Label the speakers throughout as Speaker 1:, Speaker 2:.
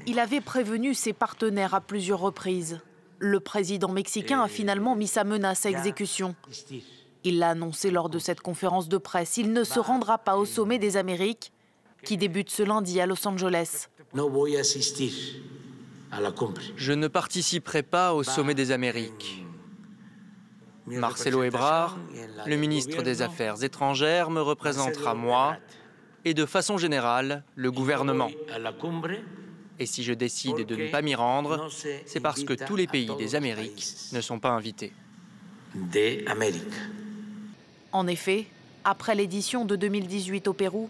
Speaker 1: Il avait prévenu ses partenaires à plusieurs reprises. Le président mexicain a finalement mis sa menace à exécution. Il l'a annoncé lors de cette conférence de presse. Il ne se rendra pas au sommet des Amériques qui débute ce lundi à Los Angeles.
Speaker 2: Je ne participerai pas au sommet des Amériques. Marcelo Ebrard, le ministre des Affaires étrangères, me représentera moi et de façon générale le gouvernement. Et si je décide de ne pas m'y rendre, c'est parce que tous les pays des Amériques ne sont pas invités.
Speaker 1: En effet, après l'édition de 2018 au Pérou,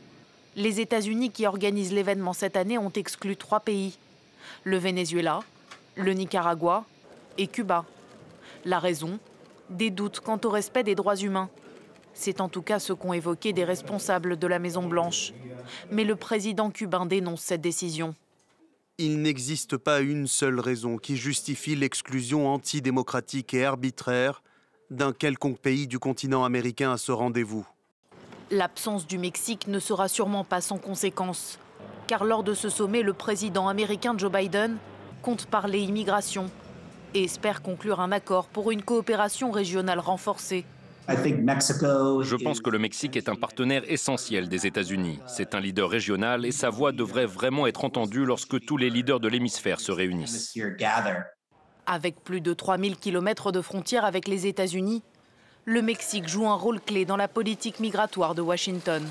Speaker 1: les États-Unis qui organisent l'événement cette année ont exclu 3 pays. Le Venezuela, le Nicaragua et Cuba. La raison ? Des doutes quant au respect des droits humains. C'est en tout cas ce qu'ont évoqué des responsables de la Maison-Blanche. Mais le président cubain dénonce cette décision.
Speaker 3: Il n'existe pas une seule raison qui justifie l'exclusion antidémocratique et arbitraire d'un quelconque pays du continent américain à ce rendez-vous.
Speaker 1: L'absence du Mexique ne sera sûrement pas sans conséquences. Car lors de ce sommet, le président américain Joe Biden compte parler immigration et espère conclure un accord pour une coopération régionale renforcée.
Speaker 4: Je pense que le Mexique est un partenaire essentiel des États-Unis. C'est un leader régional et sa voix devrait vraiment être entendue lorsque tous les leaders de l'hémisphère se réunissent.
Speaker 1: Avec plus de 3000 km de frontières avec les États-Unis, le Mexique joue un rôle clé dans la politique migratoire de Washington.